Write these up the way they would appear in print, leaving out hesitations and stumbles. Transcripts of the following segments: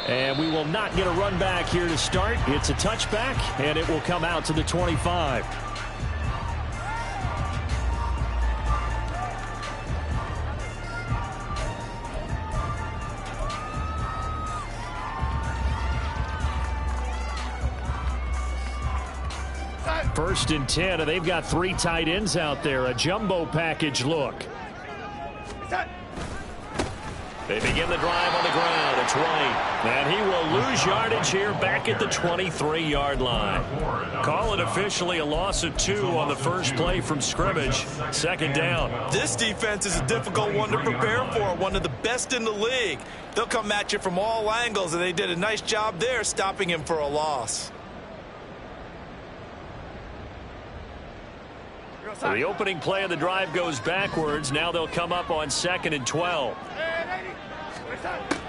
And we will not get a run back here to start. It's a touchback, and it will come out to the 25. First and 10, and they've got 3 tight ends out there. A jumbo package look. They begin the drive on the ground. It's White. And he will lose yardage here back at the 23-yard line. Call it officially a loss of 2 on the first play from scrimmage. Second down. This defense is a difficult one to prepare for. One of the best in the league. They'll come at you from all angles, and they did a nice job there stopping him for a loss. The opening play of the drive goes backwards. Now they'll come up on 2nd and 12.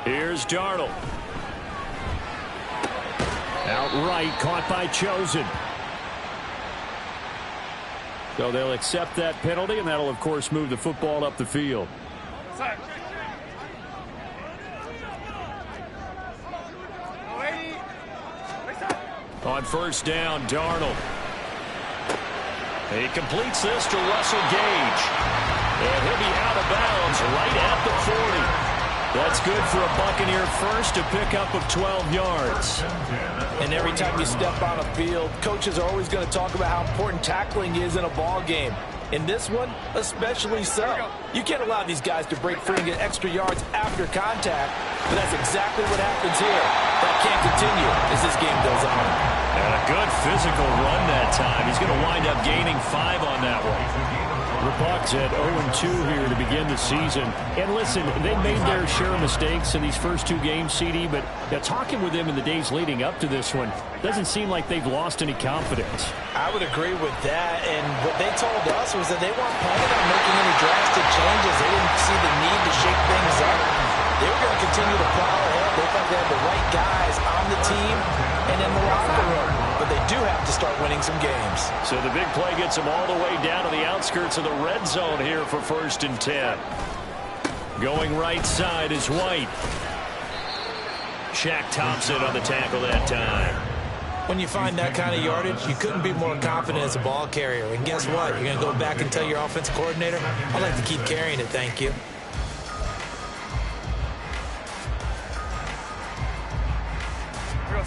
Here's Darnold. Outright caught by Chosen. So they'll accept that penalty, and that'll, of course, move the football up the field. On first down, Darnold. He completes this to Russell Gage. And he'll be out of bounds right at the 40. That's good for a Buccaneer first, a pickup of 12 yards. And every time you step on a field, coaches are always going to talk about how important tackling is in a ball game. In this one, especially so. You can't allow these guys to break free and get extra yards after contact, but that's exactly what happens here. That can't continue as this game goes on. And a good physical run that time. He's going to wind up gaining 5 on that one. The Bucs at 0-2 here to begin the season. And listen, they made their share of mistakes in these first 2 games, CD, but talking with them in the days leading up to this one, doesn't seem like they've lost any confidence. I would agree with that, and what they told us was that they weren't planning on making any drastic changes. They didn't see the need to shake things up. They were going to continue to plow ahead. They thought they had the right guys on the team and in the locker room. But they do have to start winning some games. So the big play gets them all the way down to the outskirts of the red zone here for first and 10. Going right side is White. Shaq Thompson on the tackle that time. When you find that kind of yardage, you couldn't be more confident as a ball carrier. And guess what? You're going to go back and tell your offensive coordinator, I'd like to keep carrying it, thank you.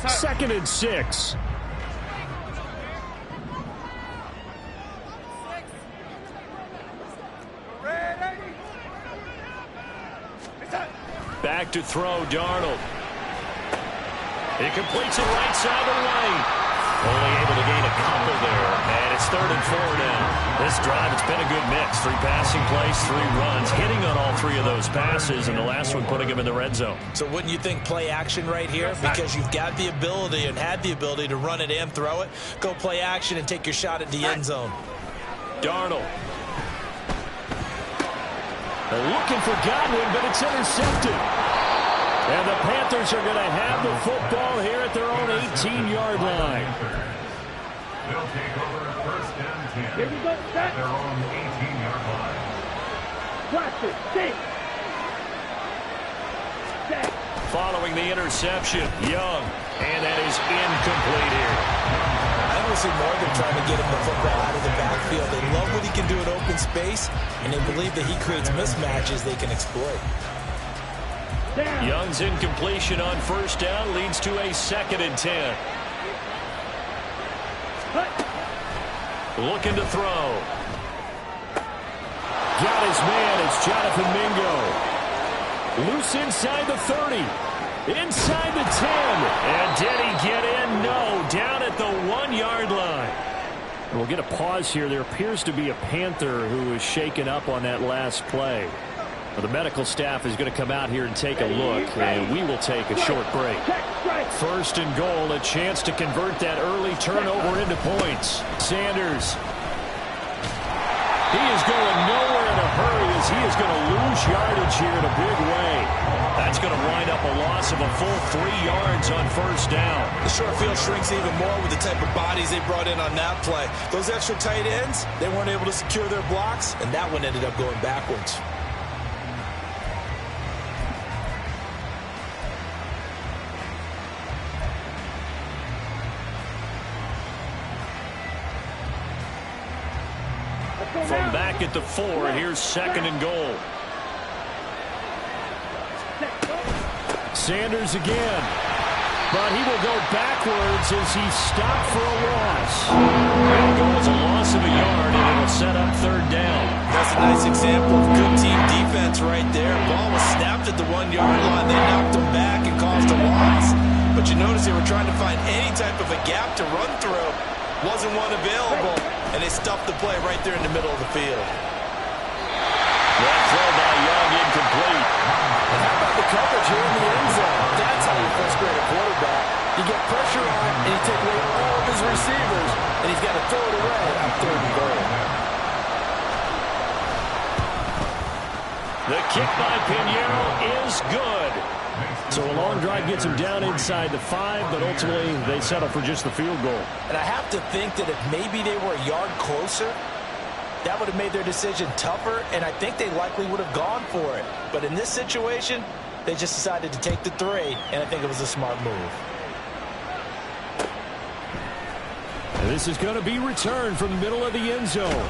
Second and 6. Back to throw, Darnold. He completes it right side of the lane. Only able to gain a couple there. And it's 3rd and 4 now. This drive, it's been a good mix. 3 passing plays, 3 runs. Hitting on all 3 of those passes, and the last one putting him in the red zone. So wouldn't you think play action right here? Because you've got the ability and had the ability to run it and throw it. Go play action and take your shot at the end zone. Darnold. They're looking for Godwin, but it's intercepted. And the Panthers are going to have the football here at their own 18-yard line. They'll take over first and 10 at their own 18-yard line. Following the interception, Young, and that is incomplete here. I don't see more than trying to get him the football out of the backfield. They love what he can do in open space, and they believe that he creates mismatches they can exploit. Young's incompletion on first down leads to a 2nd and 10. Looking to throw. Got his man. It's Jonathan Mingo. Loose inside the 30. Inside the 10. And did he get in? No. Down at the 1-yard line. And we'll get a pause here. There appears to be a Panther who was shaken up on that last play. Well, the medical staff is going to come out here and take a look, and we will take a short break. First and goal, a chance to convert that early turnover into points. Sanders. He is going nowhere in a hurry as he is going to lose yardage here in a big way. That's going to wind up a loss of a full 3 yards on first down. The short field shrinks even more with the type of bodies they brought in on that play. Those extra tight ends, they weren't able to secure their blocks, and that one ended up going backwards. From back at the 4, here's 2nd and goal. Sanders again. But he will go backwards as he's stopped for a loss. That'll go as a loss of a yard, and it'll set up 3rd down. That's a nice example of good team defense right there. Ball was snapped at the 1-yard line. They knocked him back and caused a loss. But you notice they were trying to find any type of a gap to run through. Wasn't one available, and they stuffed the play right there in the middle of the field. That throw by Young incomplete. And how about the coverage here in the end zone? That's how you frustrate a quarterback. You get pressure on, and you take away all of his receivers, and he's got to throw it away on 3rd and goal. The kick by Pinheiro is good. So a long drive gets him down inside the 5, but ultimately they settle for just the field goal. And I have to think that if maybe they were a yard closer, that would have made their decision tougher, and I think they likely would have gone for it. But in this situation, they just decided to take the 3, and I think it was a smart move. And this is going to be returned from the middle of the end zone.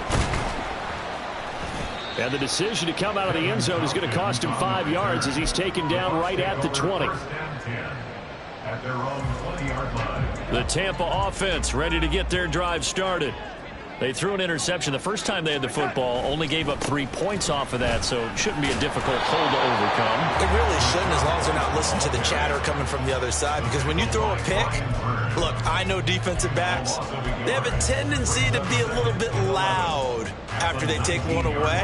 And the decision to come out of the end zone is going to cost him 5 yards as he's taken down right at the 20. At their own 20-yard line. The Tampa offense ready to get their drive started. They threw an interception the first time they had the football, only gave up 3 points off of that, so it shouldn't be a difficult hole to overcome. It really shouldn't, as long as they're not listening to the chatter coming from the other side, because when you throw a pick, look, I know defensive backs, they have a tendency to be a little bit loud after they take one away,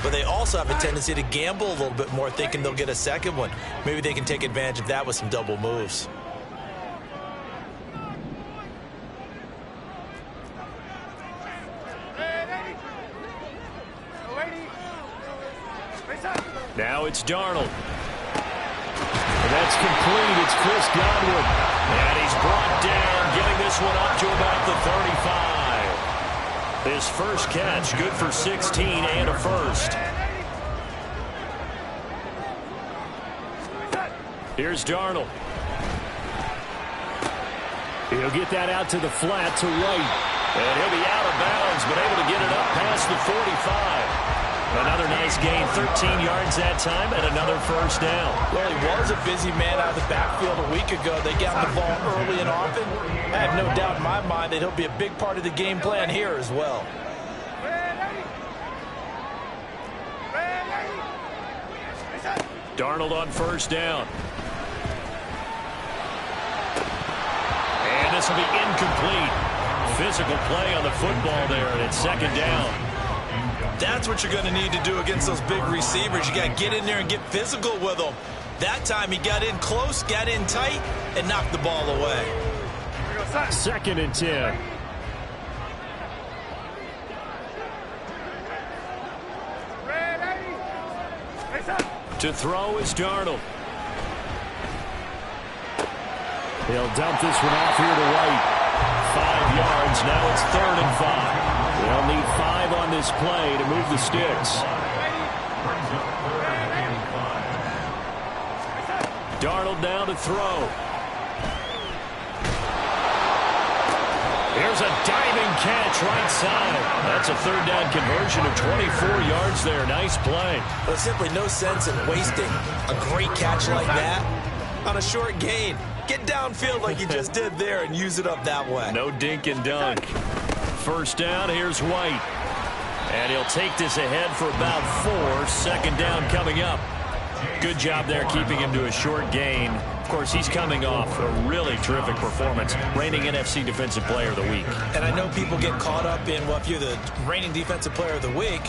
but they also have a tendency to gamble a little bit more, thinking they'll get a second one. Maybe they can take advantage of that with some double moves. Now it's Darnold. And that's complete. It's Chris Godwin. And he's brought down, getting this one up to about the 35. His first catch, good for 16 and a first. Here's Darnold. He'll get that out to the flat to right. And he'll be out of bounds, but able to get it up past the 45. Another nice gain, 13 yards that time, and another first down. Well, he was a busy man out of the backfield a week ago. They got the ball early and often. I have no doubt in my mind that he'll be a big part of the game plan here as well. Darnold on first down. And this will be incomplete. Physical play on the football there, and it's 2nd down. That's what you're going to need to do against those big receivers. You got to get in there and get physical with them. That time he got in close, got in tight, and knocked the ball away. 2nd and 10. To throw is Darnold. He'll dump this one off here to right. 5 yards. Now it's 3rd and 5. They'll need 5 on this play to move the sticks. Darnold down to throw. Here's a diving catch right side. That's a 3rd down conversion of 24 yards there. Nice play. There's simply no sense in wasting a great catch like that on a short gain. Get downfield like you just did there and use it up that way. No dink and dunk. First down, here's White. And he'll take this ahead for about 4. 2nd down coming up. Good job there keeping him to a short gain. Of course, he's coming off a really terrific performance. Reigning NFC Defensive Player of the Week. And I know people get caught up in, well, if you're the reigning Defensive Player of the Week,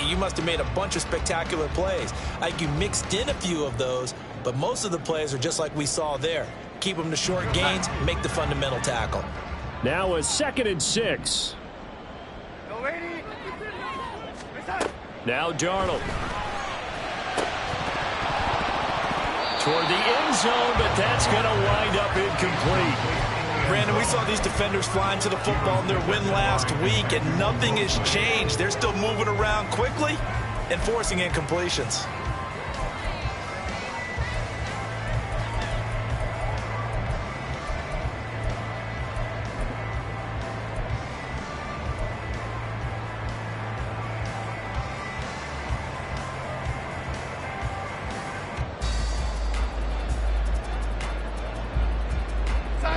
you must have made a bunch of spectacular plays. Like you mixed in a few of those, but most of the plays are just like we saw there. Keep them to short gains, make the fundamental tackle. Now a 2nd and 6. Now Darnold. Toward the end zone, but that's going to wind up incomplete. Brandon, we saw these defenders flying to the football in their win last week, and nothing has changed. They're still moving around quickly and forcing incompletions.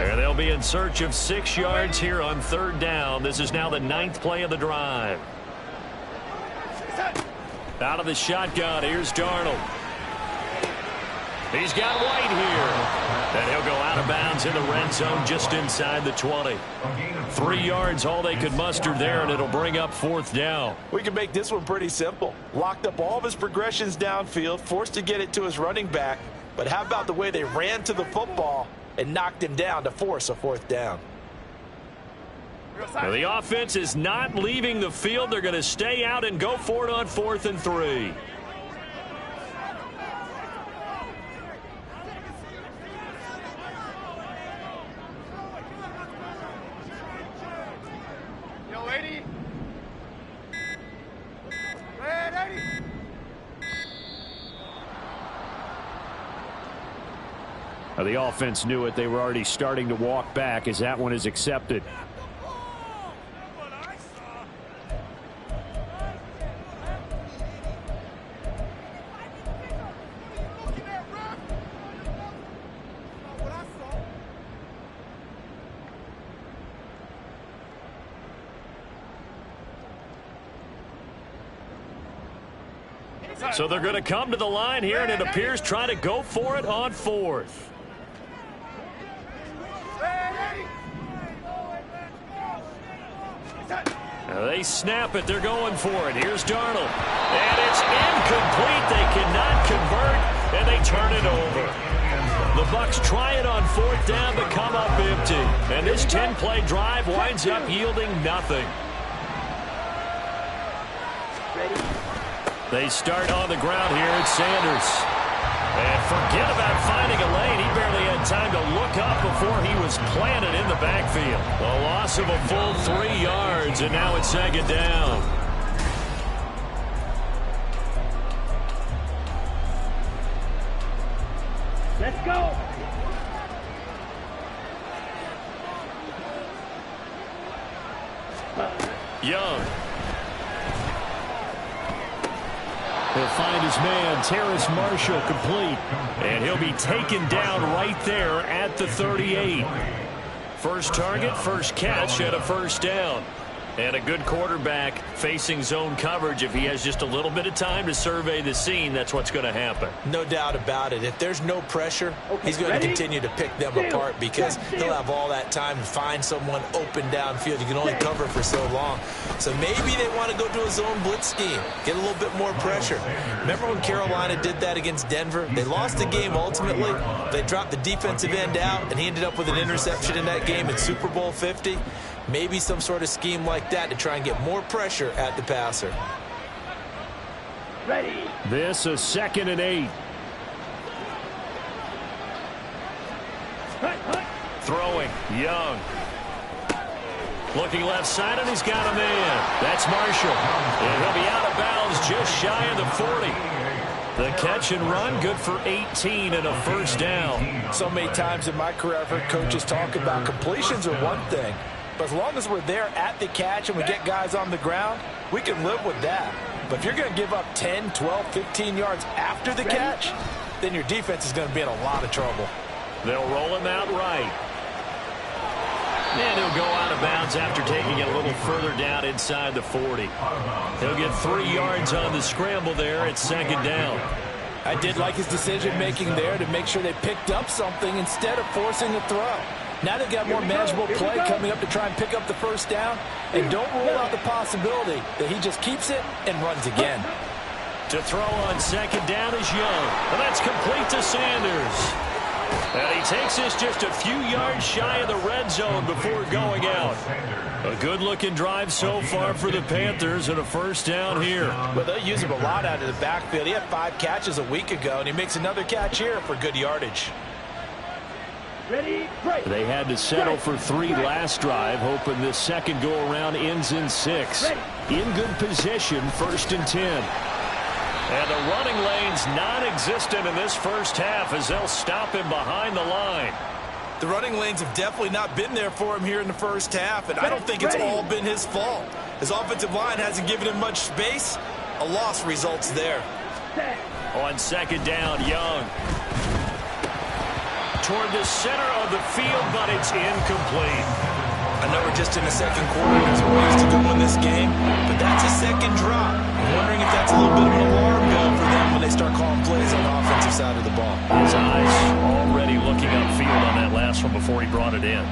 And they'll be in search of 6 yards here on 3rd down. This is now the 9th play of the drive. Out of the shotgun, here's Darnold. He's got White here. And he'll go out of bounds in the red zone just inside the 20. 3 yards, all they could muster there, and it'll bring up 4th down. We can make this one pretty simple. Locked up all of his progressions downfield, forced to get it to his running back. But how about the way they ran to the football and knocked him down to force a 4th down? Now the offense is not leaving the field. They're going to stay out and go for it on 4th and 3. The offense knew it. They were already starting to walk back as that one is accepted. So they're going to come to the line here, and it appears trying to go for it on 4th. They snap it. They're going for it. Here's Darnold. And it's incomplete. They cannot convert, and they turn it over. The Bucs try it on 4th down but come up empty. And this 10-play drive winds up yielding nothing. They start on the ground here at Sanders. And forget about finding a lane. He barely had time to look up before he was planted in the backfield. A loss of a full 3 yards, and now it's 2nd down. Let's go. Young. He'll find his man, Terrace Marshall, complete. And he'll be taken down right there at the 38. First target, first catch, and a 1st down. And a good quarterback facing zone coverage. If he has just a little bit of time to survey the scene, that's what's going to happen. No doubt about it. If there's no pressure, he's going to continue to pick them apart because he'll have all that time to find someone open downfield. You can only cover for so long. So maybe they want to go to a zone blitz scheme, get a little bit more pressure. Remember when Carolina did that against Denver? They lost the game ultimately. They dropped the defensive end out, and he ended up with an interception in that game in Super Bowl 50. Maybe some sort of scheme like that to try and get more pressure at the passer. Ready. This is 2nd and 8. Throwing, Young. Looking left side, and he's got a man. That's Marshall. And he'll be out of bounds just shy of the 40. The catch and run, good for 18 and a 1st down. So many times in my career, I've heard coaches talk about completions are one thing. But as long as we're there at the catch and we get guys on the ground, we can live with that. But if you're going to give up 10, 12, 15 yards after the catch, then your defense is going to be in a lot of trouble. They'll roll him out right. And he'll go out of bounds after taking it a little further down inside the 40. He'll get 3 yards on the scramble there at 2nd down. I did like his decision-making there to make sure they picked up something instead of forcing a throw. Now they've got more manageable play coming up to try and pick up the 1st down. And don't rule out the possibility that he just keeps it and runs again. To throw on 2nd down is Young. And that's complete to Sanders. And he takes this just a few yards shy of the red zone before going out. A good-looking drive so far for the Panthers and a 1st down here. Well, they'll use him a lot out of the backfield. He had 5 catches a week ago, and he makes another catch here for good yardage. Ready, break. They had to settle for 3 last drive, hoping this second go-around ends in 6. In good position, 1st and 10. And the running lane's non-existent in this first half as they'll stop him behind the line. The running lanes have definitely not been there for him here in the first half, and I don't think it's all been his fault. His offensive line hasn't given him much space. A loss results there. On 2nd down, Young. toward the center of the field, but it's incomplete. I know we're just in the second quarter. There's ways to go in this game, but that's a second drop. I'm wondering if that's a little bit of an alarm bell for them when they start calling plays on the offensive side of the ball. His eyes already looking upfield on that last one before he brought it in.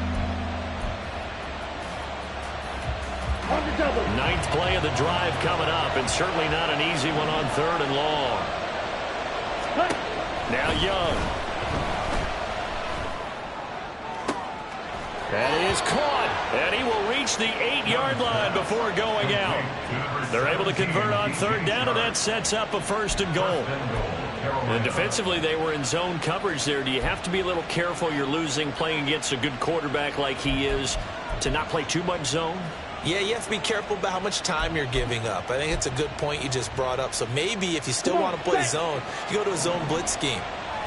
Ninth play of the drive coming up, and certainly not an easy one on 3rd and long. Now Young. That is caught, and he will reach the 8-yard line before going out. They're able to convert on 3rd down, and that sets up a 1st and goal. And defensively, they were in zone coverage there. Do you have to be a little careful? You're losing, playing against a good quarterback like he is, to not play too much zone? Yeah, you have to be careful about how much time you're giving up. I think it's a good point you just brought up. So maybe if you still want to play zone, you go to a zone blitz scheme.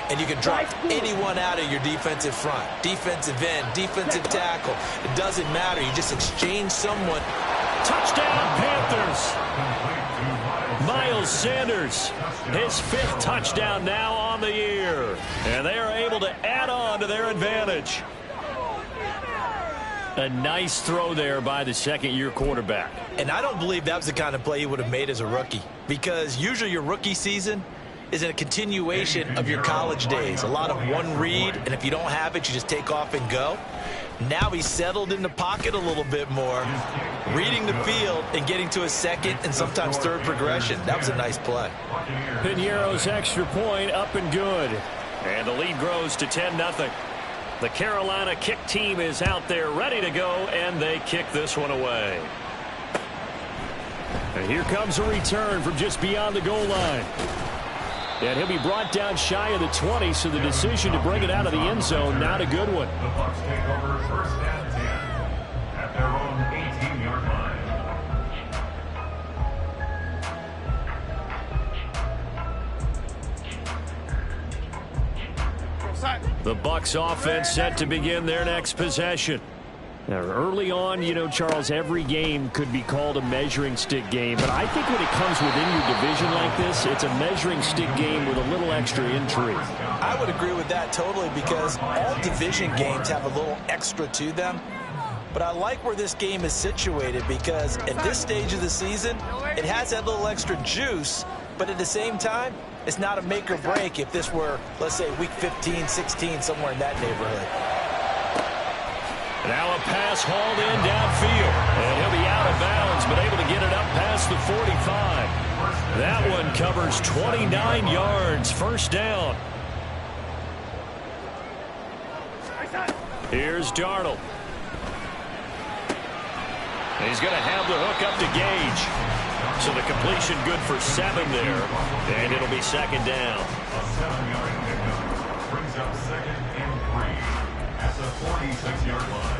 And you can drop anyone out of your defensive front. Defensive end, defensive tackle. It doesn't matter. You just exchange someone. Touchdown, Panthers. Miles Sanders, his 5th touchdown now on the year. And they are able to add on to their advantage. A nice throw there by the second-year quarterback. And I don't believe that was the kind of play he would have made as a rookie. Because usually your rookie season is in a continuation of your college days. A lot of one read, and if you don't have it, you just take off and go. Now he's settled in the pocket a little bit more, reading the field and getting to a second and sometimes third progression. That was a nice play. Piñeiro's extra point up and good. And the lead grows to 10-0. The Carolina kick team is out there ready to go, and they kick this one away. And here comes a return from just beyond the goal line. And he'll be brought down shy of the 20, so the decision to bring it out of the end zone, not a good one. The Bucs take over 1st and 10 at their own 18-yard line. The Bucs offense set to begin their next possession. Now, early on, you know, Charles, every game could be called a measuring stick game. But I think when it comes within your division like this, it's a measuring stick game with a little extra intrigue. I would agree with that totally because all division games have a little extra to them. But I like where this game is situated because at this stage of the season, it has that little extra juice. But at the same time, it's not a make or break if this were, let's say, week 15, 16, somewhere in that neighborhood. Now a pass hauled in downfield. And he'll be out of bounds, but able to get it up past the 45. That one covers 29 yards. 1st down. Here's Darnold. He's going to have the hook up to Gage. So the completion good for 7 there. And it'll be 2nd down. A 7-yard pickup brings up 2nd and 3. At the 46-yard line.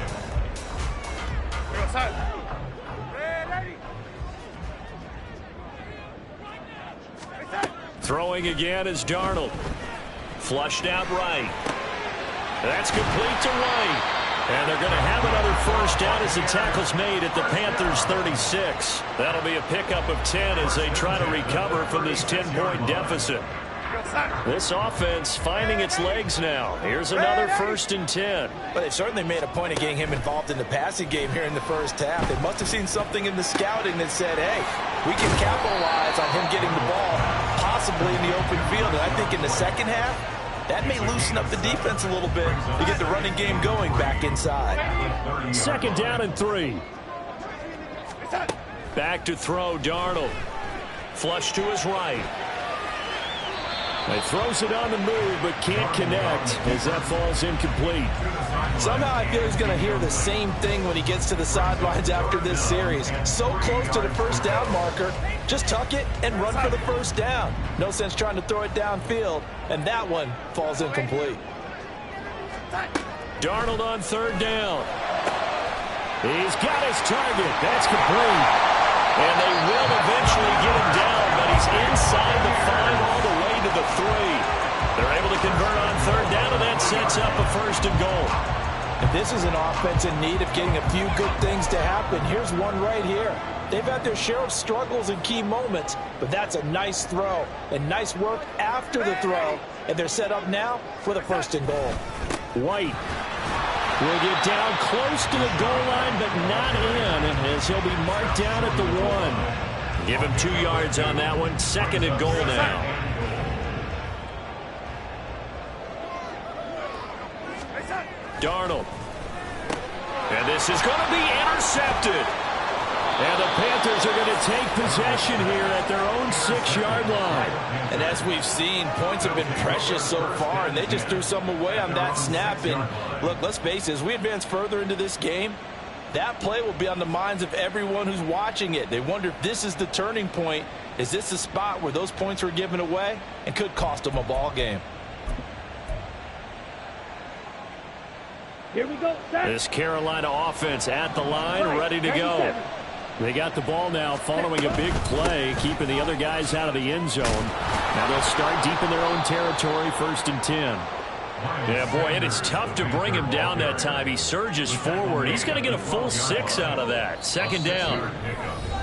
Throwing again is Darnold. Flushed out right. That's complete to right. And they're going to have another 1st down as the tackle's made at the Panthers' 36. That'll be a pickup of 10 as they try to recover from this 10-point deficit. This offense finding its legs now. Here's another 1st and 10. But they've certainly made a point of getting him involved in the passing game here in the 1st half. They must have seen something in the scouting that said, hey, we can capitalize on him getting the ball possibly in the open field. And I think in the 2nd half, that may loosen up the defense a little bit to get the running game going back inside. 2nd down and 3. Back to throw, Darnold. Flush to his right. He throws it on the move, but can't connect as that falls incomplete. Somehow I feel he's going to hear the same thing when he gets to the sidelines after this series. So close to the 1st down marker. Just tuck it and run for the 1st down. No sense trying to throw it downfield. And that one falls incomplete. Darnold on 3rd down. He's got his target. That's complete. And they will eventually get him down, but he's inside the 5 all the way to the 3. They're able to convert on 3rd down, and that sets up a 1st and goal. And this is an offense in need of getting a few good things to happen. Here's one right here. They've had their share of struggles in key moments, but that's a nice throw and nice work after the throw. And they're set up now for the 1st and goal. White will get down close to the goal line, but not in, as he'll be marked down at the 1. Give him 2 yards on that one. 2nd and goal now. Darnold. And this is going to be intercepted. And the Panthers are going to take possession here at their own 6-yard line. And as we've seen, points have been precious so far, and they just threw some away on that snap. And look, let's face it, as we advance further into this game, that play will be on the minds of everyone who's watching it. They wonder if this is the turning point. Is this the spot where those points were given away and could cost them a ball game? Here we go. Set. This Carolina offense at the line, ready to go. They got the ball now following a big play, keeping the other guys out of the end zone. Now they'll start deep in their own territory, 1st and 10. Yeah, boy, and it's tough to bring him down that time. He surges forward. He's going to get a full 6 out of that. 2nd down.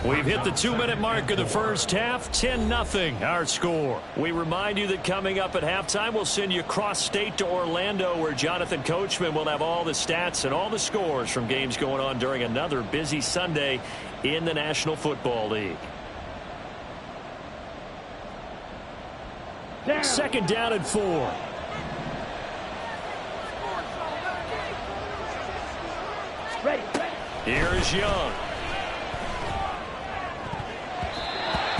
We've hit the 2-minute mark of the first half. 10-0 our score. We remind you that coming up at halftime, we'll send you cross-state to Orlando, where Jonathan Coachman will have all the stats and all the scores from games going on during another busy Sunday in the National Football League. Down. 2nd down and 4. Ready. Here's Young.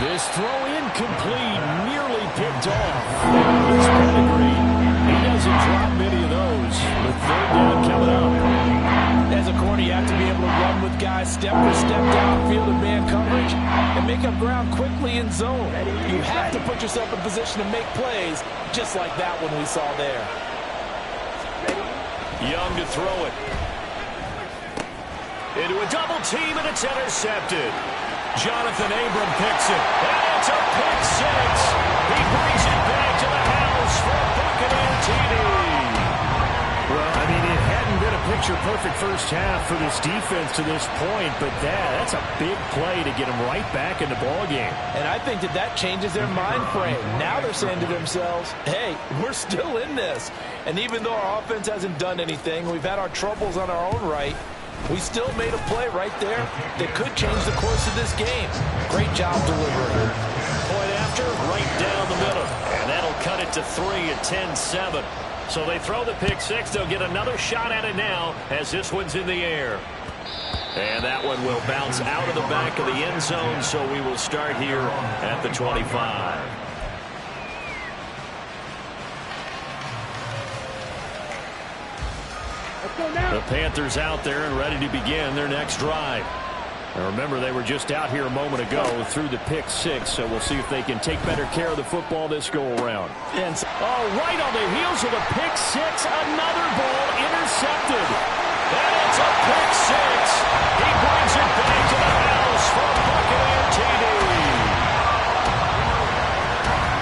This throw incomplete, nearly picked off. Here's Pedigree. He doesn't drop many of those. With 3rd down coming up. As a corner, you have to be able to run with guys step for step downfield in man coverage and make up ground quickly in zone. You have to put yourself in position to make plays, just like that one we saw there. Young to throw it. Into a double team, and it's intercepted. Jonathan Abram picks it. And it's a pick 6. He brings it back to the house for a Buccaneer TD. Well, I mean, it hadn't been a picture-perfect first half for this defense to this point, but that's a big play to get them right back in the ballgame. And I think that changes their mind frame. Now they're saying to themselves, hey, we're still in this. And even though our offense hasn't done anything, we've had our troubles on our own right, we still made a play right there that could change the course of this game. Great job delivering. Point after, right down the middle. And that'll cut it to 3 at 10-7. So they throw the pick 6. They'll get another shot at it now as this one's in the air. And that one will bounce out of the back of the end zone, so we will start here at the 25. The Panthers out there and ready to begin their next drive. Now remember, they were just out here a moment ago through the pick 6, so we'll see if they can take better care of the football this go-around. Right on the heels of the pick 6, another ball intercepted. And it's a pick 6. He brings it back to the house for a Buccaneer TD.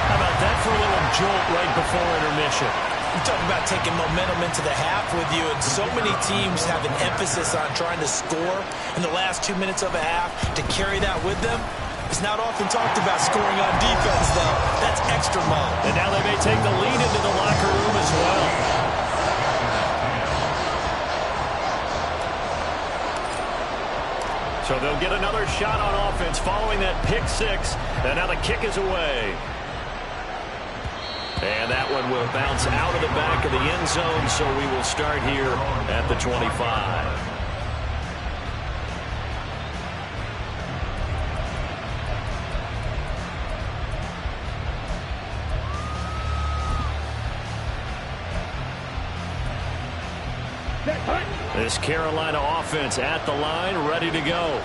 How about that for a little jolt right before intermission? You talk about taking momentum into the half with you, and so many teams have an emphasis on trying to score in the last 2 minutes of a half. To carry that with them, it's not often talked about scoring on defense, though. That's extra mode. And now they may take the lead into the locker room as well. So they'll get another shot on offense following that pick 6, and now the kick is away. And that one will bounce out of the back of the end zone, so we will start here at the 25. This Carolina offense at the line, ready to go.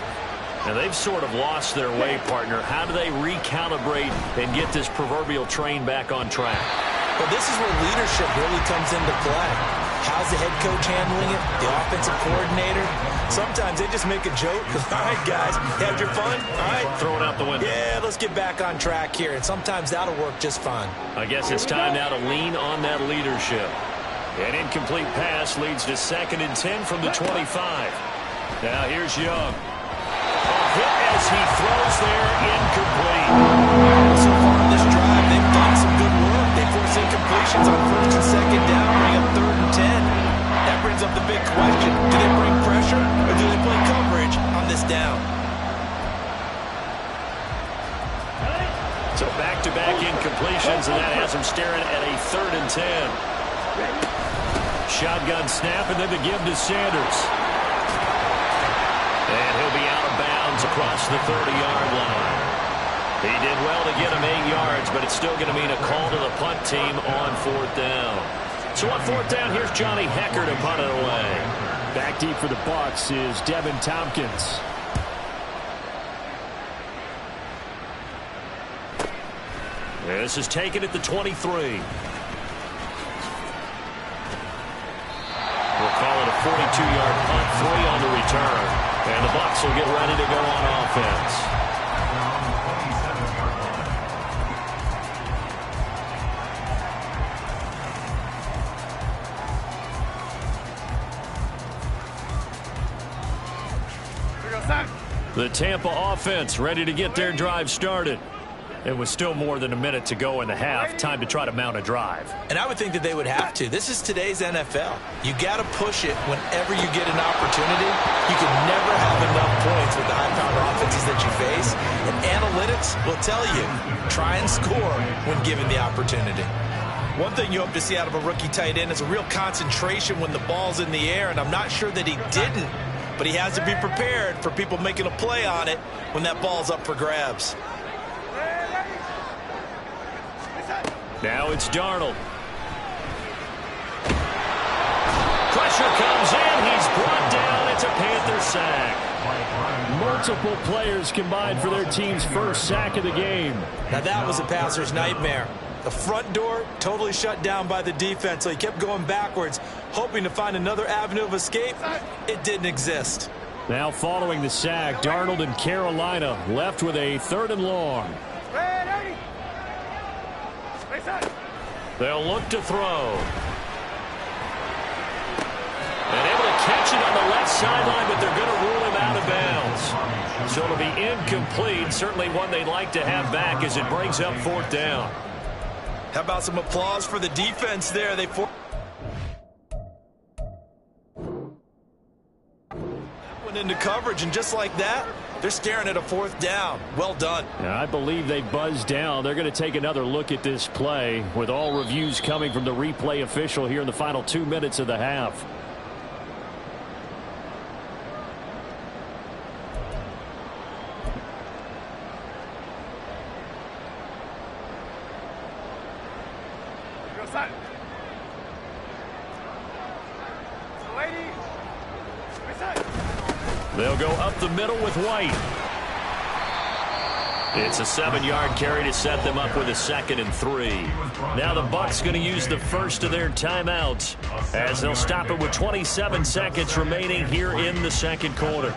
Now, they've sort of lost their way, partner. How do they recalibrate and get this proverbial train back on track? Well, this is where leadership really comes into play. How's the head coach handling it? The offensive coordinator? Sometimes they just make a joke. All right, guys, had your fun? All right. Throw it out the window. Yeah, let's get back on track here. And sometimes that'll work just fine. I guess it's time now to lean on that leadership. An incomplete pass leads to 2nd and 10 from the 25. Now here's Young. Hit as he throws there, incomplete. So far in this drive, they've done some good work. They force incompletions on first and second down, bring up 3rd and 10. That brings up the big question. Do they bring pressure or do they play coverage on this down? So back-to-back incompletions, and that has him staring at a 3rd and 10. Shotgun snap, and then the give to Sanders. And he'll be out of bounds across the 30-yard line. He did well to get him 8 yards, but it's still going to mean a call to the punt team on 4th down. So on 4th down, here's Johnny Hecker to punt it away. Back deep for the Bucs is Devin Tompkins. This is taken at the 23. We'll call it a 42-yard punt, 3 on the return. And the Bucs will get ready to go on offense. The Tampa offense ready to get their drive started. It was still more than a minute to go in the half. Time to try to mount a drive. And I would think that they would have to. This is today's NFL. You got to push it whenever you get an opportunity. You can never have enough points with the high-powered offenses that you face. And analytics will tell you, try and score when given the opportunity. One thing you hope to see out of a rookie tight end is a real concentration when the ball's in the air, and I'm not sure that he didn't, but he has to be prepared for people making a play on it when that ball's up for grabs. Now it's Darnold. Pressure comes in. He's brought down. It's a Panther sack. Multiple players combined for their team's first sack of the game. Now that was a passer's nightmare. The front door totally shut down by the defense, so he kept going backwards, hoping to find another avenue of escape. It didn't exist. Now following the sack, Darnold and Carolina left with a 3rd and long. They'll look to throw. And able to catch it on the left sideline, but they're going to rule him out of bounds. So it'll be incomplete. Certainly one they'd like to have back as it brings up 4th down. How about some applause for the defense there? They went into coverage, and just like that, they're staring at a 4th down. Well done. Now, I believe they buzzed down. They're going to take another look at this play with all reviews coming from the replay official here in the final 2 minutes of the half. They'll go up the middle with White. It's a 7-yard carry to set them up with a 2nd and 3. Now the Bucs going to use the first of their timeouts as they'll stop it with 27 seconds remaining here in the 2nd quarter.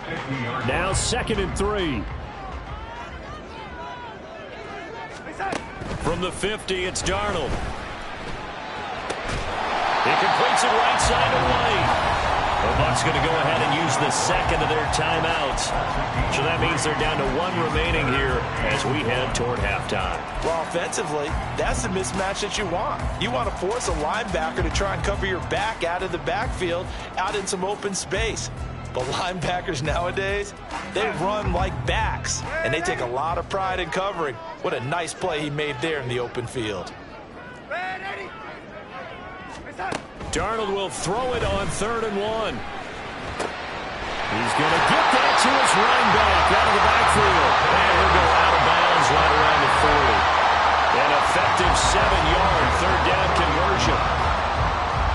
Now 2nd and 3. From the 50, it's Darnold. He completes it right side to White. The Bucs going to go ahead and use the 2nd of their timeouts. So that means they're down to 1 remaining here as we head toward halftime. Well, offensively, that's the mismatch that you want. You want to force a linebacker to try and cover your back out of the backfield, out in some open space. But linebackers nowadays, they run like backs, and they take a lot of pride in covering. What a nice play he made there in the open field. Darnold will throw it on 3rd and 1. He's going to get that to his running back out of the backfield. And he'll go out of bounds right around the 40. An effective 7-yard 3rd down conversion.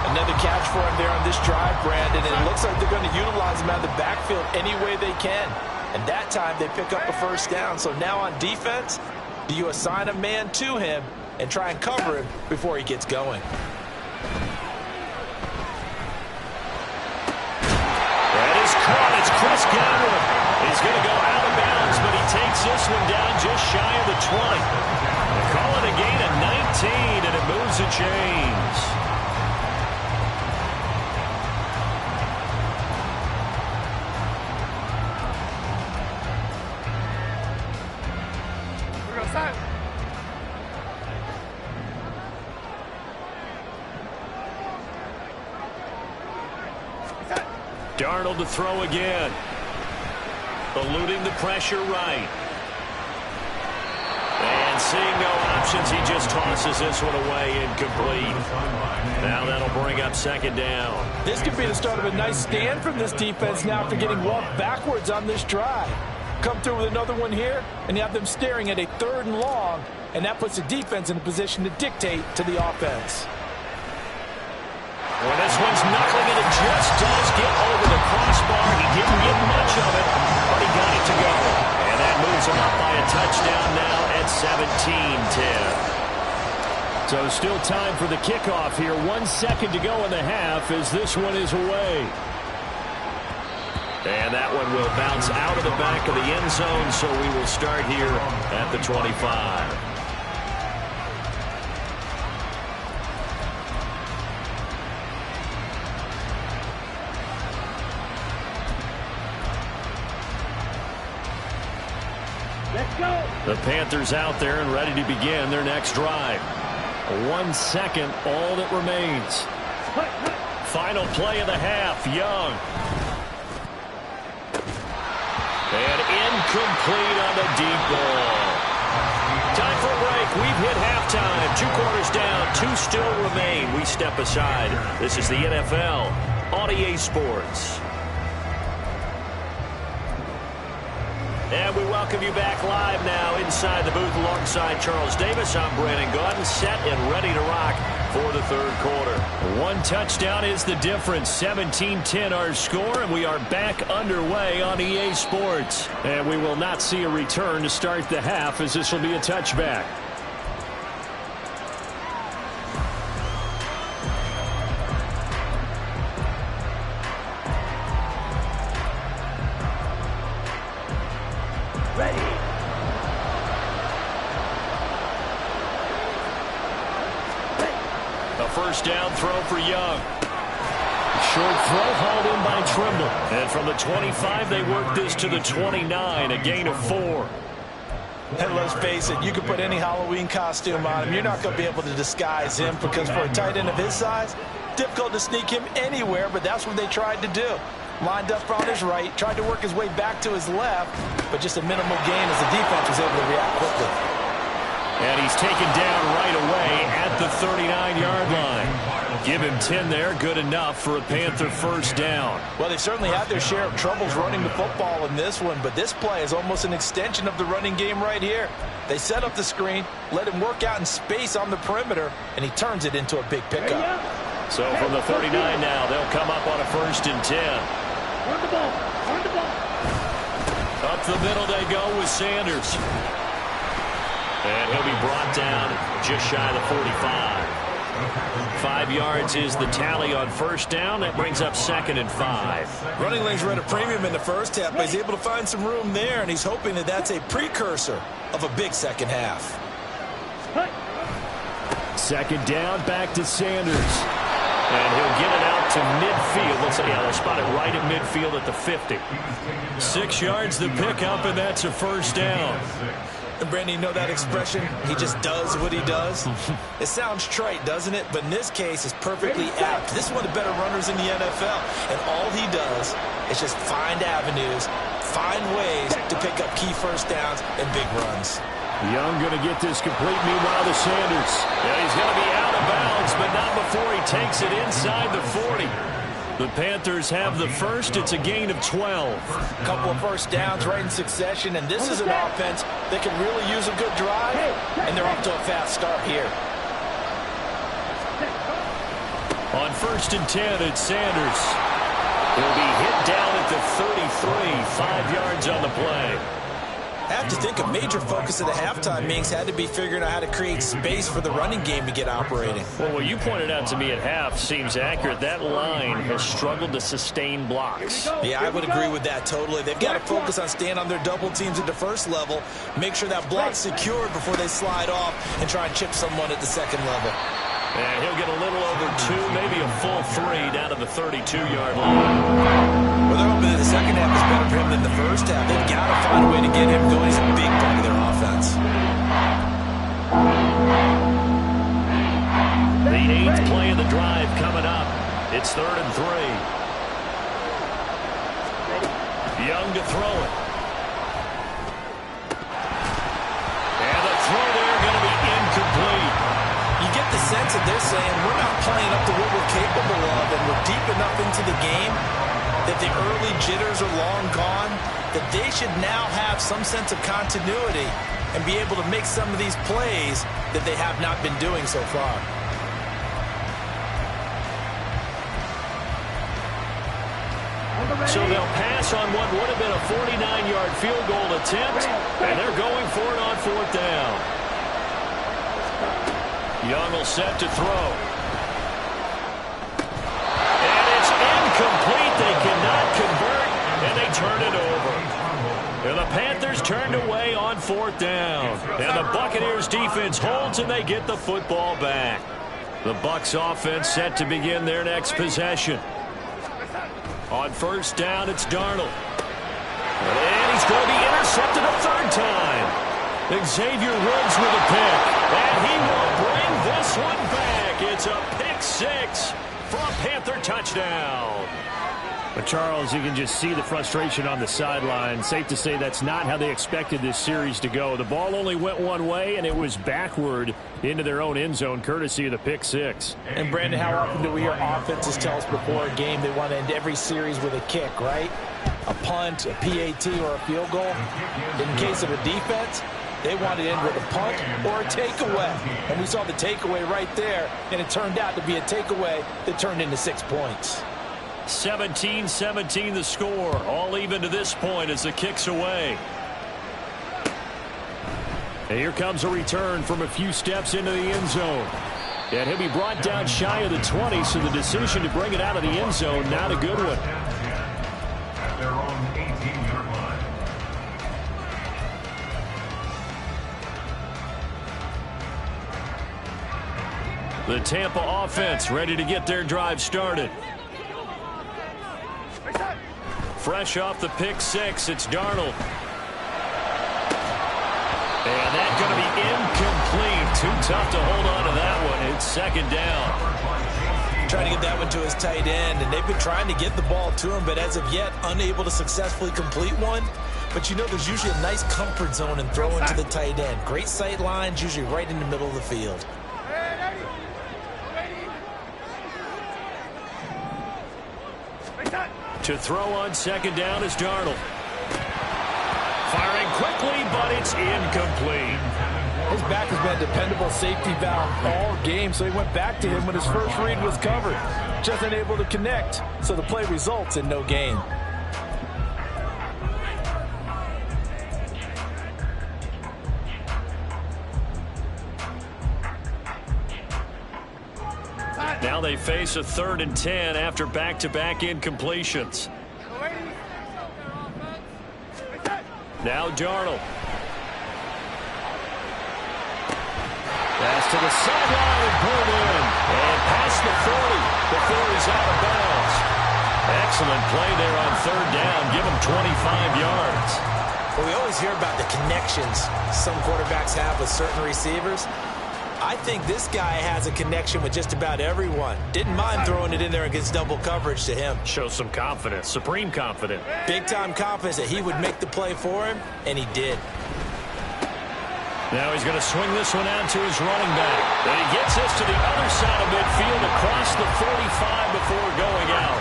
Another catch for him there on this drive, Brandon, and it looks like they're going to utilize him out of the backfield any way they can. And that time they pick up a 1st down. So now on defense, do you assign a man to him and try and cover him before he gets going? Caught. It's Chris Godwin. He's going to go out of bounds, but he takes this one down just shy of the 20. They call it a gain of 19, and it moves the chains. Darnold to throw again. Eluding the pressure right. And seeing no options, he just tosses this one away incomplete. Now that'll bring up second down. This could be the start of a nice stand from this defense now after getting walked backwards on this drive. Come through with another one here, and you have them staring at a 3rd and long, and that puts the defense in a position to dictate to the offense. Well, this one's knuckling, and it just does get over the crossbar. He didn't get much of it, but he got it to go. And that moves him up by a touchdown now at 17-10. So still time for the kickoff here. 1 second to go in the half as this one is away. And that one will bounce out of the back of the end zone, so we will start here at the 25. Let's go. The Panthers out there and ready to begin their next drive. 1 second, all that remains. Final play of the half, Young. And incomplete on the deep ball. Time for a break. We've hit halftime. 2 quarters down, 2 still remain. We step aside. This is the NFL on EA Sports. And we welcome you back live now inside the booth alongside Charles Davis. I'm Brandon Gaudin, set and ready to rock for the 3rd quarter. 1 touchdown is the difference. 17-10 our score, and we are back underway on EA Sports. And we will not see a return to start the half as this will be a touchback. First down throw for Young. Short throw hauled in by Trimble. And from the 25, they work this to the 29, a gain of 4. And let's face it, you can put any Halloween costume on him. You're not going to be able to disguise him because for a tight end of his size, difficult to sneak him anywhere, but that's what they tried to do. Lined up on his right, tried to work his way back to his left, but just a minimal gain as the defense was able to react quickly. And he's taken down right away at the 39-yard line. Give him 10 there, good enough for a Panther first down. Well, they certainly had their share of troubles running the football in this one, but this play is almost an extension of the running game right here. They set up the screen, let him work out in space on the perimeter, and he turns it into a big pickup. So from the 39 now, they'll come up on a 1st and 10. Run the ball. Run the ball. Up the middle they go with Sanders. And he'll be brought down just shy of the 45. 5 yards is the tally on first down. That brings up 2nd and 5. Running lanes were at a premium in the first half, but he's able to find some room there, and he's hoping that that's a precursor of a big second half. 2nd down, back to Sanders. And he'll get it out to midfield. Let's see, they'll spot it right at midfield at the 50. 6 yards the pickup, and that's a first down. And Brandon, you know that expression? He just does what he does. It sounds trite, doesn't it? But in this case, it's perfectly apt. This is one of the better runners in the NFL. And all he does is just find avenues, find ways to pick up key first downs and big runs. Young going to get this complete. Meanwhile, to Sanders. Yeah, he's going to be out of bounds, but not before he takes it inside the 40. The Panthers have the first. It's a gain of 12. A couple of first downs right in succession, and this is an offense that can really use a good drive, and they're off to a fast start here. On 1st and 10, it's Sanders. He'll be hit down at the 33, 5 yards on the play. I have to think a major focus of the halftime meetings had to be figuring out how to create space for the running game to get operating. Well, what you pointed out to me at half seems accurate. That line has struggled to sustain blocks. Yeah, I would agree with that totally. They've got to focus on staying on their double teams at the first level, make sure that block's secured before they slide off and try and chip someone at the second level. And he'll get a little over 2, maybe a full 3 down to the 32-yard line. Well, they're hoping that the second half is better for him than the first half. They've got to find a way to get him going. He's a big part of their offense. The 8th play of the drive coming up. It's 3rd and 3. Young to throw it. And the throw there going to be incomplete. You get the sense that they're saying we're not playing up to what we're capable of, and we're deep enough into the game that the early jitters are long gone, that they should now have some sense of continuity and be able to make some of these plays that they have not been doing so far. So they'll pass on what would have been a 49-yard field goal attempt, and they're going for it on 4th down. Young will set to throw. And it's incomplete. They cannot convert, and they turn it over. And the Panthers turned away on 4th down. And the Buccaneers defense holds, and they get the football back. The Bucs offense set to begin their next possession. On 1st down, it's Darnold. And he's going to be intercepted a 3rd time. Xavier Woods with a pick. And he will bring this one back. It's a pick 6 for a Panther touchdown. But Charles, you can just see the frustration on the sideline. Safe to say that's not how they expected this series to go. The ball only went one way, and it was backward into their own end zone, courtesy of the pick 6. And, Brandon, how often do we hear offenses tell us before a game they want to end every series with a kick, right? A punt, a PAT, or a field goal. In case of a defense, they want to end with a punt or a takeaway. And we saw the takeaway right there, and it turned out to be a takeaway that turned into 6 points. 17-17 the score. All even to this point as the kick's away. And here comes a return from a few steps into the end zone. And he'll be brought down shy of the 20, so the decision to bring it out of the end zone, not a good one. They're on 18-yard line. The Tampa offense ready to get their drive started. Fresh off the pick 6, it's Darnold. And that's going to be incomplete. Too tough to hold on to that one. It's 2nd down. Trying to get that one to his tight end, and they've been trying to get the ball to him, but as of yet, unable to successfully complete one. But you know there's usually a nice comfort zone in throwing to the tight end. Great sight lines, usually right in the middle of the field. To throw on 2nd down is Darnold. Firing quickly, but it's incomplete. His back has been a dependable safety valve all game, so he went back to him when his first read was covered. Just unable to connect, so the play results in no gain. Now they face a 3rd and 10 after back-to-back incompletions. Now Darnold. Pass to the sideline and pulled in. And past the 40. The 40's out of bounds. Excellent play there on 3rd down. Give him 25 yards. Well, we always hear about the connections some quarterbacks have with certain receivers. I think this guy has a connection with just about everyone. Didn't mind throwing it in there against double coverage to him. Shows some confidence, supreme confidence. Big-time confidence that he would make the play for him, and he did. Now he's going to swing this one out to his running back. And he gets this to the other side of midfield across the 45 before going out.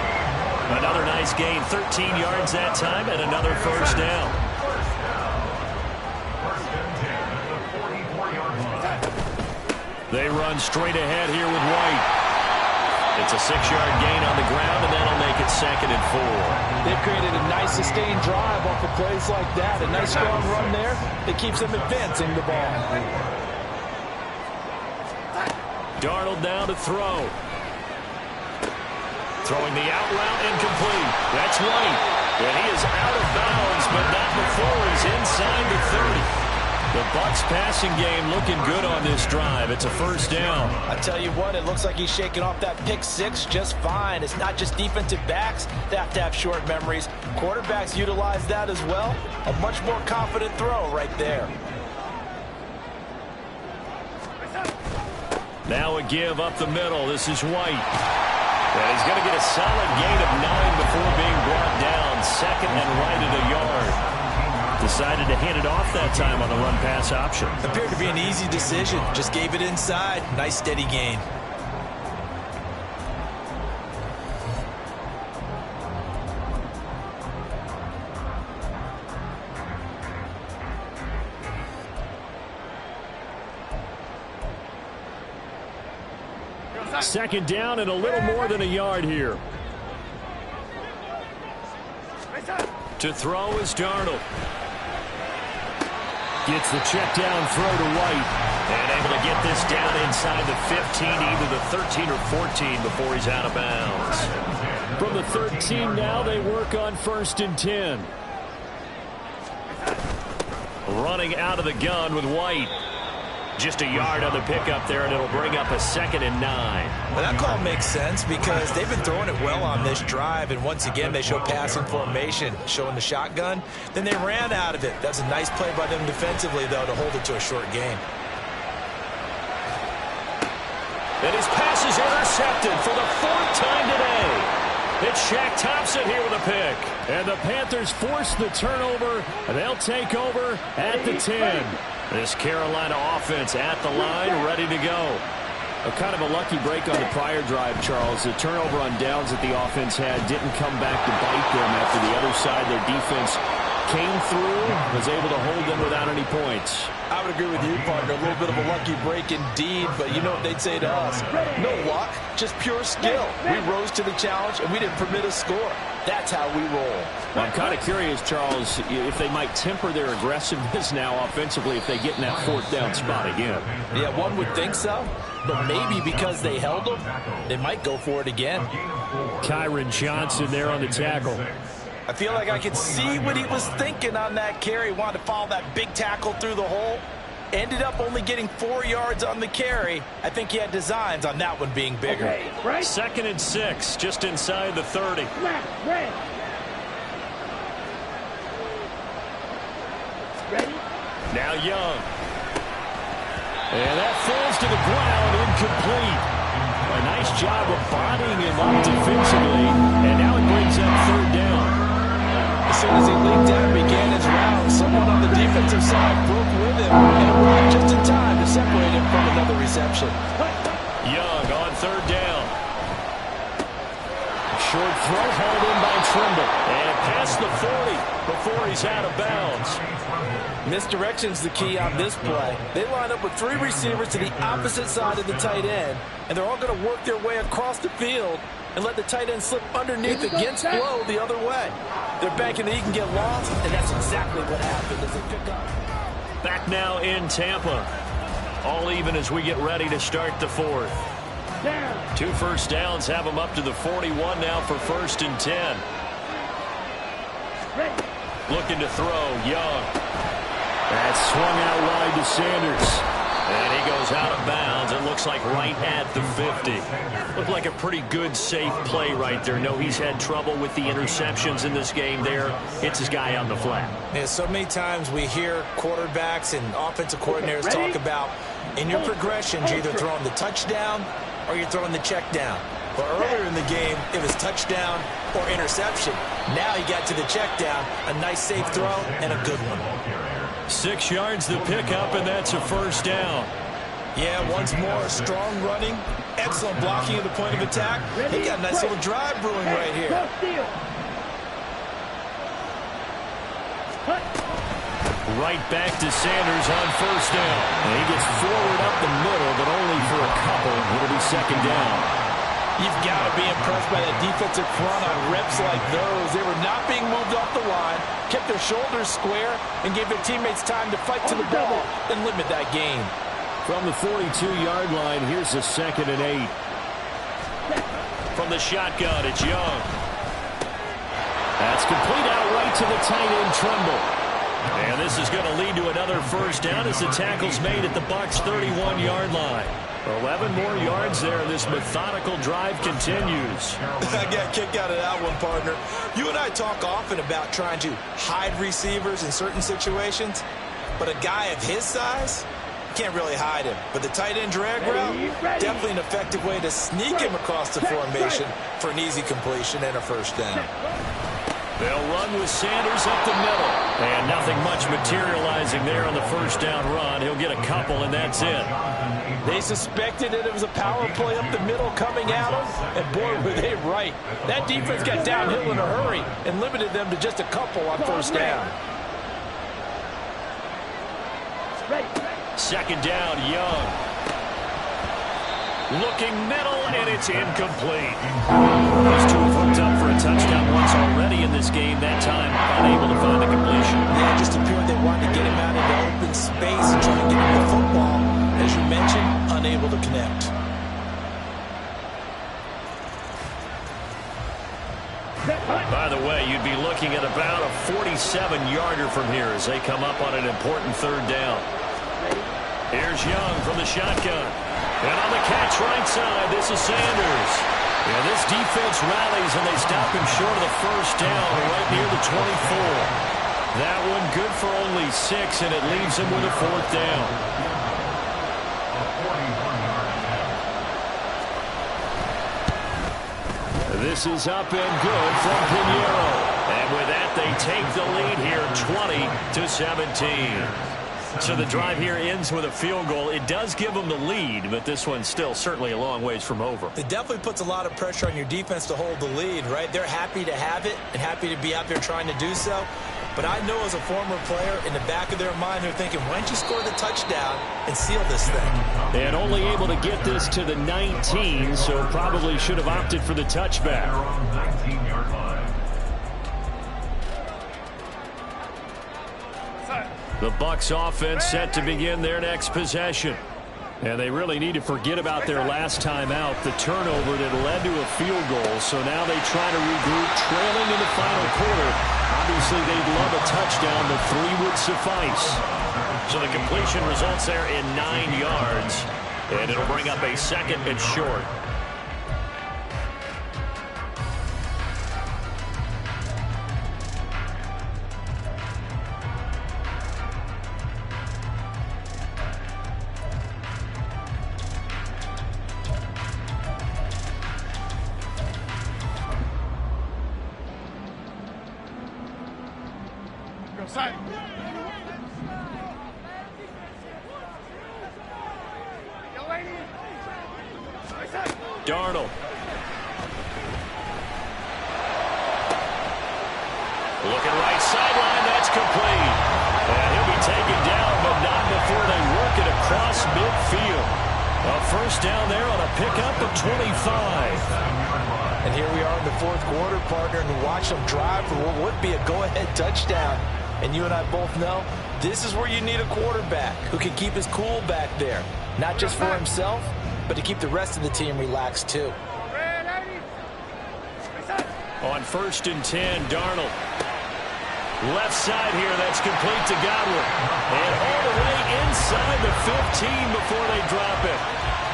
Another nice gain, 13 yards that time, and another 1st down. They run straight ahead here with White. It's a 6-yard gain on the ground, and that'll make it 2nd and 4. They've created a nice sustained drive off of plays like that. A nice strong run there that keeps them advancing the ball. Darnold now to throw. Throwing the out route incomplete. That's White. And he is out of bounds, but not before he's inside the 30. The Bucs passing game looking good on this drive. It's a 1st down. I tell you what, it looks like he's shaking off that pick 6 just fine. It's not just defensive backs that have to have short memories. Quarterbacks utilize that as well. A much more confident throw right there. Now a give up the middle. This is White. And he's going to get a solid gain of 9 before being brought down. Second and right at a yard. Decided to hand it off that time on the run-pass option. Appeared to be an easy decision. Just gave it inside. Nice steady gain. Second down and a little more than a yard here. To throw is Darnold. Gets the check down throw to White. And able to get this down inside the 15, either the 13 or 14 before he's out of bounds. From the 13 now, they work on 1st and 10. Running out of the gun with White. Just a yard on the pickup there, and it'll bring up a 2nd and 9. Well, that call makes sense because they've been throwing it well on this drive, and once again they show passing formation, showing the shotgun. Then they ran out of it. That's a nice play by them defensively, though, to hold it to a short gain. And his pass is intercepted for the 4th time today. It's Shaq Thompson here with a pick. And the Panthers force the turnover, and they'll take over at the 10. This Carolina offense at the line, ready to go. A kind of a lucky break on the prior drive, Charles. The turnover on downs that the offense had didn't come back to bite them after the other side. Their defense came through, was able to hold them without any points. I would agree with you, partner. A little bit of a lucky break indeed, but you know what they'd say to us? No luck, just pure skill. We rose to the challenge, and we didn't permit a score. That's how we roll. Well, I'm kind of curious, Charles, if they might temper their aggressiveness now offensively if they get in that 4th down spot again. Yeah, one would think so, but maybe because they held them, they might go for it again. Kyron Johnson there on the tackle. I feel like I could see what he was thinking on that carry. Wanted to follow that big tackle through the hole. Ended up only getting 4 yards on the carry. I think he had designs on that one being bigger. Okay, right. 2nd and 6, just inside the 30. Red. Ready? Now Young. And that falls to the ground, incomplete. A nice job of bodying him up defensively, and now it brings up 3rd down. As soon as he leaped out and began his round, someone on the defensive side broke with him and arrived just in time to separate him from another reception. Young on 3rd down. Short throw hauled in by Trimble. And past the 40 before he's out of bounds. Misdirection's the key on this play. They line up with 3 receivers to the opposite side of the tight end, and they're all going to work their way across the field and let the tight end slip underneath against flow the other way. They're banking that he can get lost, and that's exactly what happened as they pick up. Back now in Tampa. All even as we get ready to start the 4th. 2 first downs have them up to the 41 now for 1st and 10. Looking to throw, Young. That's swung out wide to Sanders. And he goes out of bounds. It looks like right at the 50. Looked like a pretty good, safe play right there. No, he's had trouble with the interceptions in this game there. Hits his guy on the flat. Yeah, so many times we hear quarterbacks and offensive coordinators talk about in your progressions, you're either throwing the touchdown or you're throwing the check down. But earlier in the game, it was touchdown or interception. Now he got to the check down, a nice safe throw, and a good one. 6 yards the pickup, and that's a 1st down. Yeah, once more, strong running, excellent blocking at the point of attack. He got a nice little drive brewing right here. Right back to Sanders on 1st down. And he gets forward up the middle, but only for a couple. It'll be 2nd down. You've got to be impressed by that defensive front on reps like those. They were not being moved off the line, kept their shoulders square, and gave their teammates time to fight to the ball and limit that gain. From the 42-yard line, here's a 2nd and 8. From the shotgun, it's Young. That's complete out right to the tight end, Trimble. And this is going to lead to another 1st down as the tackle's made at the Bucs' 31-yard line. 11 more yards there. This methodical drive continues. I got a kick out of that one, partner. You and I talk often about trying to hide receivers in certain situations, but a guy of his size, can't really hide him. But the tight end drag route, definitely an effective way to sneak him across the formation for an easy completion and a first down. They'll run with Sanders up the middle. And nothing much materializing there on the first down run. He'll get a couple, and that's it. They suspected that it was a power play up the middle coming at them, and boy, were they right. That defense got downhill in a hurry and limited them to just a couple on first down. Second down, Young. Looking middle, and it's incomplete. Those two have hooked up for a touchdown once already in this game. That time, unable to find a completion. Yeah, just appeared they wanted to get him out into open space and try to get him the football. As you mentioned, unable to connect. By the way, you'd be looking at about a 47-yarder from here as they come up on an important third down. Here's Young from the shotgun. And on the catch right side, this is Sanders. And this defense rallies, and they stop him short of the first down right near the 24. That one good for only 6, and it leaves him with a fourth down. This is up and good from Pinheiro. And with that, they take the lead here 20-17. So the drive here ends with a field goal. It does give them the lead, but this one's still certainly a long ways from over. It definitely puts a lot of pressure on your defense to hold the lead, right? They're happy to have it and happy to be out there trying to do so. But I know as a former player, in the back of their mind, they're thinking, why don't you score the touchdown and seal this thing? And only able to get this to the 19, so probably should have opted for the touchback. The Bucs offense set to begin their next possession. And they really need to forget about their last time out, the turnover that led to a field goal. So now they try to regroup, trailing in the final quarter. Obviously, they'd love a touchdown, but 3 would suffice. So the completion results there in 9 yards. And it'll bring up a second and short. Darnold. Looking right sideline, that's complete. And he'll be taken down, but not before they work it across midfield. A first down there on a pickup of 25. And here we are in the fourth quarter, partner, and watch them drive for what would be a go-ahead touchdown. And you and I both know this is where you need a quarterback who can keep his cool back there. Not just for himself, but to keep the rest of the team relaxed too. On 1st and 10, Darnold. Left side here, that's complete to Godwin. And all the way inside the 15 before they drop it.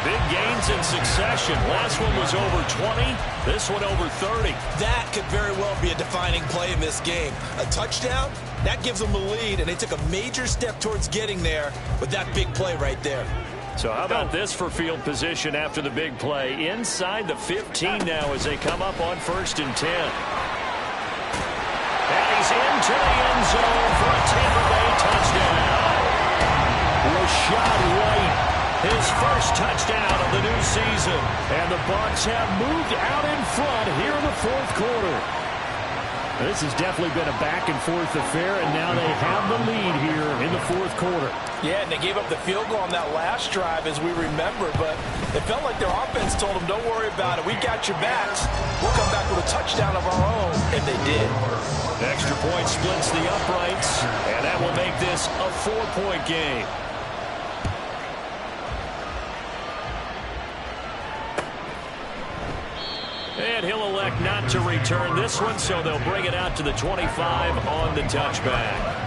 Big gains in succession. Last one was over 20. This one over 30. That could very well be a defining play in this game. A touchdown, that gives them the lead, and they took a major step towards getting there with that big play right there. So how about this for field position after the big play? Inside the 15 now as they come up on 1st and 10. And he's into the end zone for a Tampa Bay touchdown. Rashad White, his first touchdown of the new season. And the Bucs have moved out in front here in the fourth quarter. This has definitely been a back-and-forth affair, and now they have the lead here in the fourth quarter. Yeah, and they gave up the field goal on that last drive, as we remember, but it felt like their offense told them, don't worry about it. We got your backs. We'll come back with a touchdown of our own, and they did. Extra point splits the uprights, and that will make this a 4-point game. And he'll elect not to return this one, so they'll bring it out to the 25 on the touchback.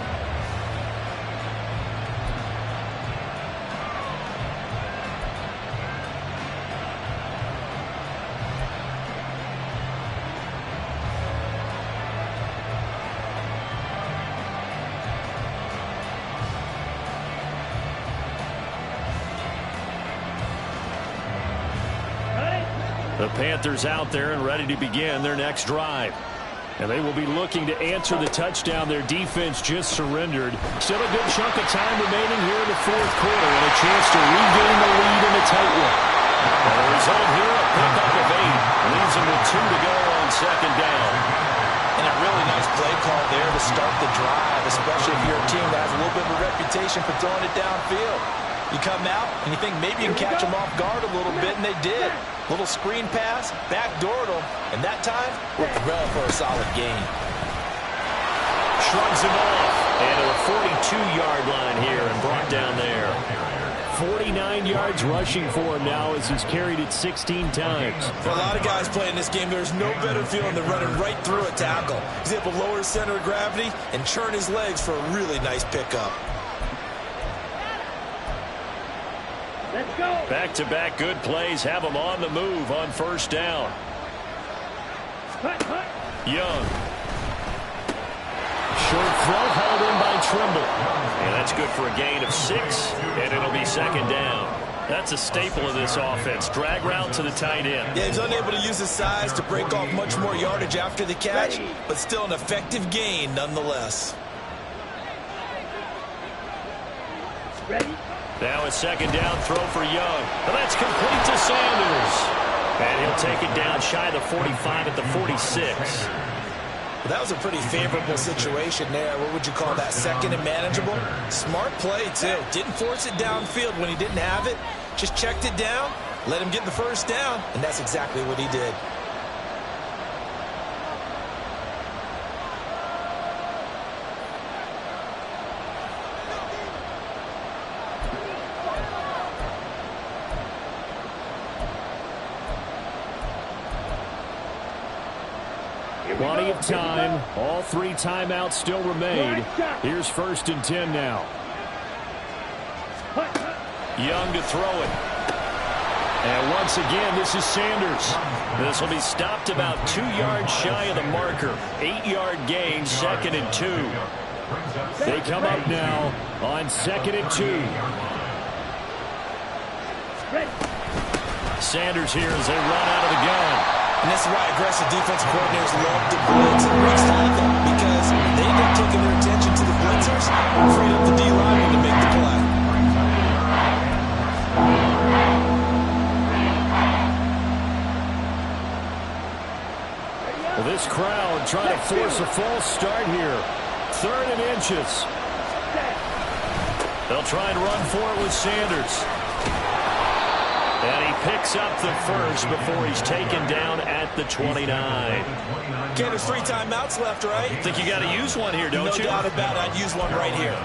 The Panthers out there and ready to begin their next drive. And they will be looking to answer the touchdown their defense just surrendered. Still a good chunk of time remaining here in the fourth quarter and a chance to regain the lead in a tight one. And the result here, a pickup of 8. Leaves them with 2 to go on second down. And a really nice play call there to start the drive, especially if you're a team that has a little bit of a reputation for throwing it downfield. You come out and you think maybe you can catch them off guard a little bit, and they did. Little screen pass, backdoored them, and that time, we're thrilled for a solid gain. Shrugs him off. And to the 42-yard line here and brought down there. 49 yards rushing for him now as he's carried it 16 times. For a lot of guys playing this game, there's no better feeling than running right through a tackle. He's able to lower his center of gravity and churn his legs for a really nice pickup. Let's go. Back-to-back good plays have him on the move on first down. Young. Short throw held in by Trimble. And that's good for a gain of 6, and it'll be second down. That's a staple of this offense. Drag route to the tight end. Yeah, he's unable to use his size to break off much more yardage after the catch, but still an effective gain nonetheless. Ready? Now a second down throw for Young. And that's complete to Sanders. And he'll take it down shy of the 45 at the 46. That was a pretty favorable situation there. What would you call that? Second and manageable? Smart play, too. Didn't force it downfield when he didn't have it. Just checked it down, let him get the first down, and that's exactly what he did. Plenty of time. All 3 timeouts still remain. Here's 1st and 10 now. Young to throw it. And once again, this is Sanders. This will be stopped about 2 yards shy of the marker. 8-yard gain, 2nd and 2. They come up now on 2nd and 2. Sanders here as they run out of the gun. And this is why aggressive defense coordinators love to blitz and wreak havoc, because they end up taking their attention to the blitzers and freed up the D-lineman to make the play. Well, this crowd trying to force a false start here. 3rd and inches. They'll try and run for it with Sanders. And he picks up the first before he's taken down at the 29. Okay, there's 3 timeouts left, right? Think you got to use one here, don't you? No doubt about it. I'd use one right here.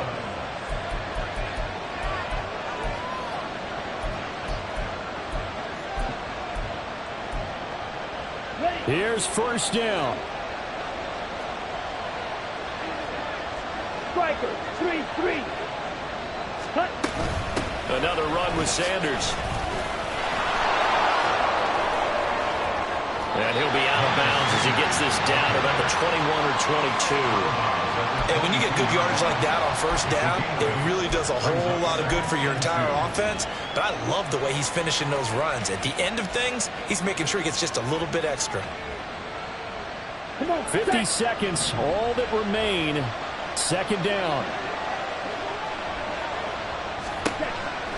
Here's 1st down. Striker, 3-3. Another run with Sanders. And he'll be out of bounds as he gets this down to about the 21 or 22. And when you get good yardage like that on 1st down, it really does a whole lot of good for your entire offense. But I love the way he's finishing those runs. At the end of things, he's making sure he gets just a little bit extra. 50 seconds, all that remain. 2nd down.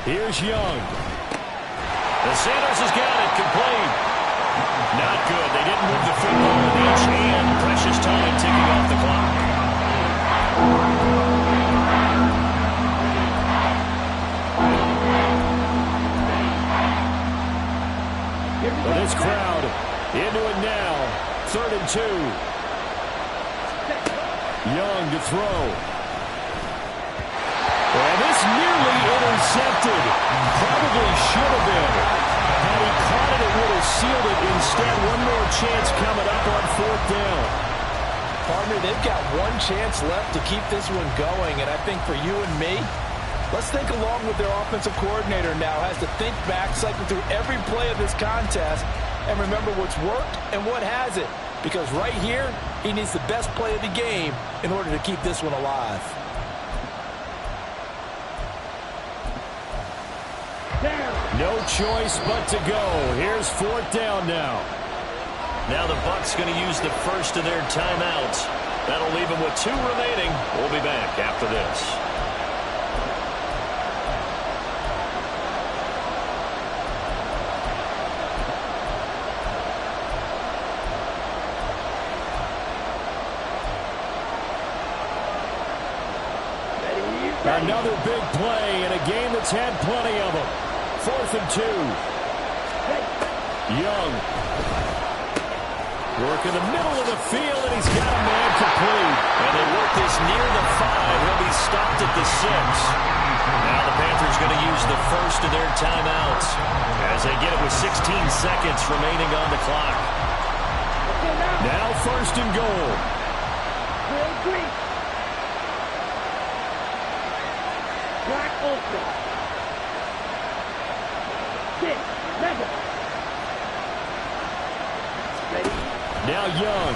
Here's Young. And Sanders has got it, complete. Not good. They didn't move the football an inch, and precious time ticking off the clock. Well, this crowd into it now. 3rd and 2. Young to throw. And this nearly intercepted. Probably should have been. Had he caught it, it would have sealed it. Instead, one more chance coming up on 4th down. Partner, they've got one chance left to keep this one going, and I think for you and me, let's think along with their offensive coordinator now. Has to think back, cycle through every play of this contest, and remember what's worked and what hasn't. Because right here, he needs the best play of the game in order to keep this one alive. No choice but to go. Here's 4th down now. Now the Bucs going to use the first of their timeouts. That'll leave them with 2 remaining. We'll be back after this. Another big play in a game that's had plenty of them. 4th and 2. Young. Work in the middle of the field, and he's got a man complete. And they work this near the 5. He'll be stopped at the 6. Now the Panthers going to use the first of their timeouts as they get it with 16 seconds remaining on the clock. Now 1st and goal. Now Young.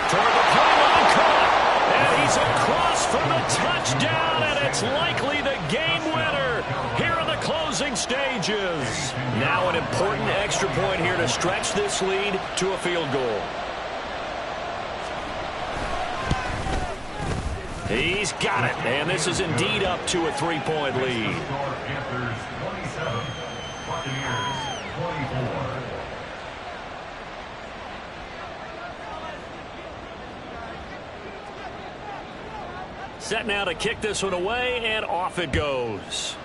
Toward the pylon, caught. And he's across for the touchdown, and it's likely the game winner here in the closing stages. Now an important extra point here to stretch this lead to a field goal. He's got it, and this is indeed up to a 3-point lead. Panthers 27, Buccaneers 24. Set now to kick this one away, and off it goes.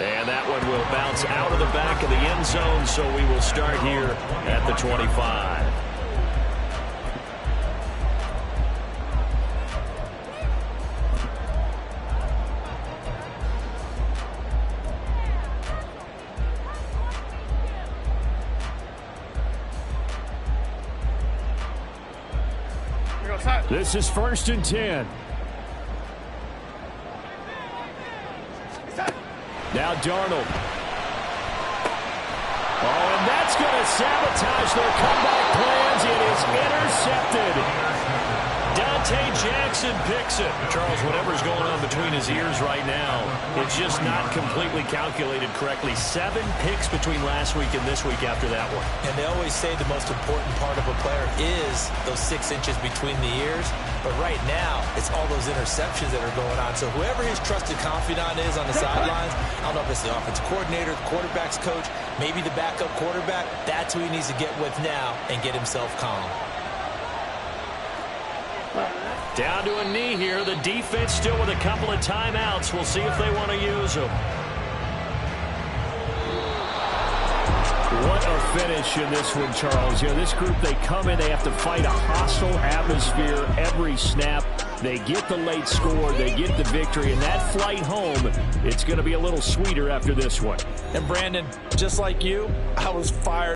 And that one will bounce out of the back of the end zone, so we will start here at the 25. This is 1st and 10. Now Darnold. Oh, and that's going to sabotage their comeback plans. It is intercepted. Dante Jackson picks it. Charles, whatever's going on between his ears right now, it's just not completely calculated correctly. 7 picks between last week and this week after that one. And they always say the most important part of a player is those 6 inches between the ears. But right now, it's all those interceptions that are going on. So whoever his trusted confidant is on the sidelines, I don't know if it's the offensive coordinator, the quarterback's coach, maybe the backup quarterback, that's who he needs to get with now and get himself calm. Down to a knee here. The defense still with a couple of timeouts. We'll see if they want to use them. What a finish in this one, Charles. You know, this group, they come in, they have to fight a hostile atmosphere every snap. They get the late score, they get the victory, and that flight home, it's going to be a little sweeter after this one. And Brandon, just like you, I was fired